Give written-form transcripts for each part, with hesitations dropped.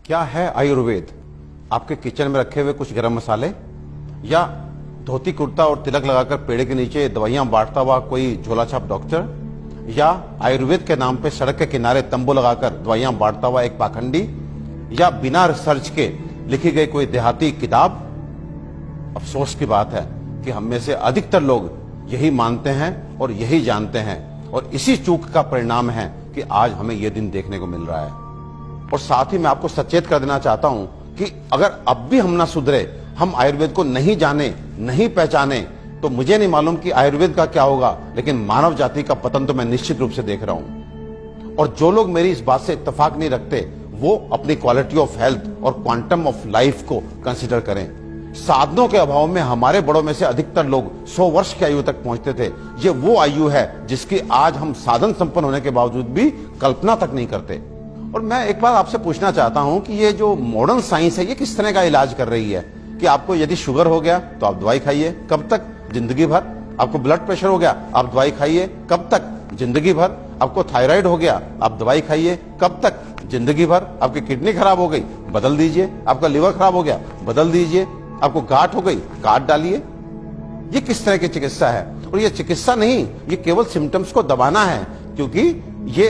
क्या है आयुर्वेद? आपके किचन में रखे हुए कुछ गरम मसाले, या धोती कुर्ता और तिलक लगाकर पेड़ के नीचे दवाइयां बांटता हुआ कोई झोला छाप डॉक्टर, या आयुर्वेद के नाम पे सड़क के किनारे तंबू लगाकर दवाइयां बांटता हुआ एक पाखंडी, या बिना रिसर्च के लिखी गई कोई देहाती किताब? अफसोस की बात है कि हम में से अधिकतर लोग यही मानते हैं और यही जानते हैं, और इसी चूक का परिणाम है कि आज हमें यह दिन देखने को मिल रहा है। और साथ ही मैं आपको सचेत कर देना चाहता हूं कि अगर अब भी हम ना सुधरे, हम आयुर्वेद को नहीं जाने, नहीं पहचाने, तो मुझे नहीं मालूम कि आयुर्वेद का क्या होगा, लेकिन मानव जाति का पतन तो मैं निश्चित रूप से देख रहा हूं। और जो लोग मेरी इस बात से इत्तेफाक नहीं रखते, वो अपनी क्वालिटी ऑफ हेल्थ और क्वांटम ऑफ लाइफ को कंसिडर करें। साधनों के अभाव में हमारे बड़ों में से अधिकतर लोग 100 वर्ष की आयु तक पहुंचते थे। ये वो आयु है जिसकी आज हम साधन संपन्न होने के बावजूद भी कल्पना तक नहीं करते। और मैं एक बार आपसे पूछना चाहता हूं कि ये जो मॉडर्न साइंस है, ये किस तरह का इलाज कर रही है? कि आपको यदि शुगर हो गया तो आप दवाई खाइए, कब तक? जिंदगी भर। आपको ब्लड प्रेशर हो गया, आप दवाई खाइए, कब तक? जिंदगी भर। आपको थायराइड हो गया, आप दवाई खाइए, कब तक? जिंदगी भर। आपकी किडनी खराब हो गई, बदल दीजिए। आपका लिवर खराब हो गया, बदल दीजिए। आपको गांठ हो गई, गांठ डालिए। ये किस तरह की चिकित्सा है? और ये चिकित्सा नहीं, ये केवल सिम्टम्स को दबाना है, क्योंकि ये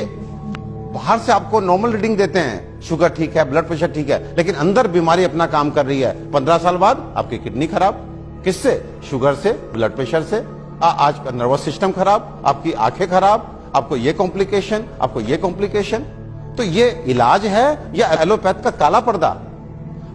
बाहर से आपको नॉर्मल रीडिंग देते हैं, शुगर ठीक है, ब्लड प्रेशर ठीक है, लेकिन अंदर बीमारी अपना काम कर रही है। 15 साल बाद आपकी किडनी खराब। किससे? शुगर से, ब्लड प्रेशर से। आज का नर्वस सिस्टम खराब, आपकी आंखें खराब, आपको ये कॉम्प्लिकेशन, आपको ये कॉम्प्लिकेशन। तो ये इलाज है या एलोपैथ का काला पर्दा?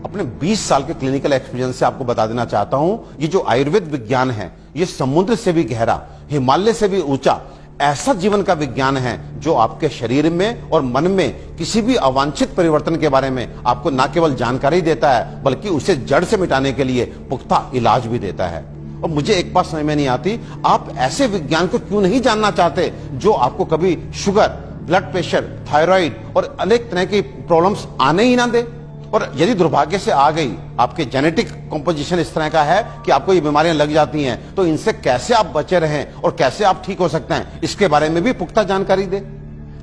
अपने 20 साल के क्लिनिकल एक्सपीरियंस से आपको बता देना चाहता हूं, ये जो आयुर्वेद विज्ञान है, ये समुद्र से भी गहरा, हिमालय से भी ऊंचा ऐसा जीवन का विज्ञान है जो आपके शरीर में और मन में किसी भी अवांछित परिवर्तन के बारे में आपको न केवल जानकारी देता है, बल्कि उसे जड़ से मिटाने के लिए पुख्ता इलाज भी देता है। और मुझे एक बात समझ में नहीं आती, आप ऐसे विज्ञान को क्यों नहीं जानना चाहते जो आपको कभी शुगर, ब्लड प्रेशर, थायराइड और अनेक तरह की प्रॉब्लम्स आने ही ना दे। और यदि दुर्भाग्य से आ गई, आपके जेनेटिक कॉम्पोजिशन इस तरह का है कि आपको ये बीमारियां लग जाती हैं, तो इनसे कैसे आप बचे रहें और कैसे आप ठीक हो सकते हैं, इसके बारे में भी पुख्ता जानकारी दे।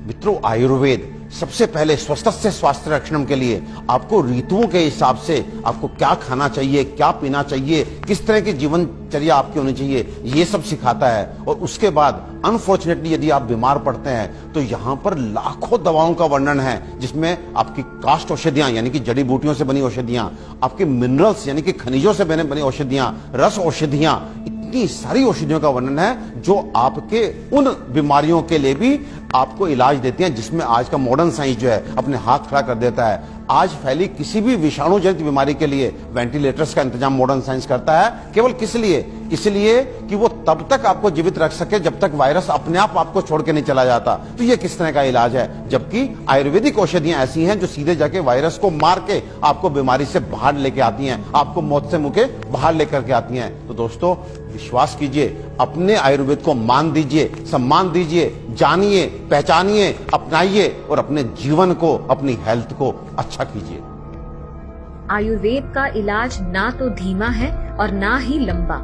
मित्रों, आयुर्वेद सबसे पहले स्वस्थ स्वास्थ्य रक्षण के लिए आपको ऋतुओं के हिसाब से आपको क्या खाना चाहिए, क्या पीना चाहिए, किस तरह की जीवनचर्या आपकी होनी चाहिए, ये सब सिखाता है। और उसके बाद अनफॉर्चुनेटली यदि आप बीमार पड़ते हैं, तो यहाँ पर लाखों दवाओं का वर्णन है, जिसमें आपकी काष्ठ औषधियां यानी कि जड़ी बूटियों से बनी औषधियां, आपके मिनरल्स यानी कि खनिजों से बनी औषधियां, रस औषधियां, इतनी सारी औषधियों का वर्णन है जो आपके उन बीमारियों के लिए भी आपको इलाज देती हैं, जिसमें आज का मॉडर्न साइंस जो है अपने हाथ खड़ा कर देता है। आज फैली किसी भी विषाणु जनित बीमारी के लिए वेंटिलेटर्स का इंतजाम मॉडर्न साइंस करता है। केवल किस लिए? इसलिए कि वो तब तक आपको जीवित रख सके जब तक वायरस अपने आप आपको छोड़ के नहीं चला जाता। तो ये किस तरह का इलाज है? जबकि आयुर्वेदिक औषधियां ऐसी हैं जो सीधे जाके वायरस को मार के आपको बीमारी से बाहर लेके आती हैं, आपको मौत से मुके बाहर लेकर के आती हैं। तो दोस्तों, विश्वास कीजिए, अपने आयुर्वेद को मान दीजिए, सम्मान दीजिए, जानिए, पहचानिए, अपनाइए और अपने जीवन को, अपनी हेल्थ को अच्छा कीजिए। आयुर्वेद का इलाज ना तो धीमा है और ना ही लंबा,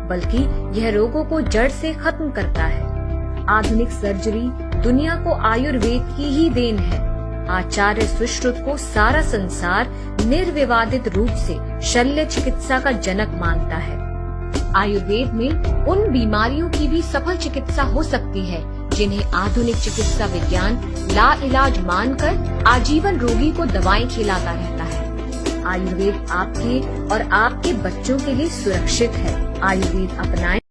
बल्कि यह रोगों को जड़ से खत्म करता है। आधुनिक सर्जरी दुनिया को आयुर्वेद की ही देन है। आचार्य सुश्रुत को सारा संसार निर्विवादित रूप से शल्य चिकित्सा का जनक मानता है। आयुर्वेद में उन बीमारियों की भी सफल चिकित्सा हो सकती है जिन्हें आधुनिक चिकित्सा विज्ञान लाइलाज मानकर आजीवन रोगी को दवाएं खिलाता रहता है। आयुर्वेद आपके और आपके बच्चों के लिए सुरक्षित है। आयुर्वेद अपनाएं।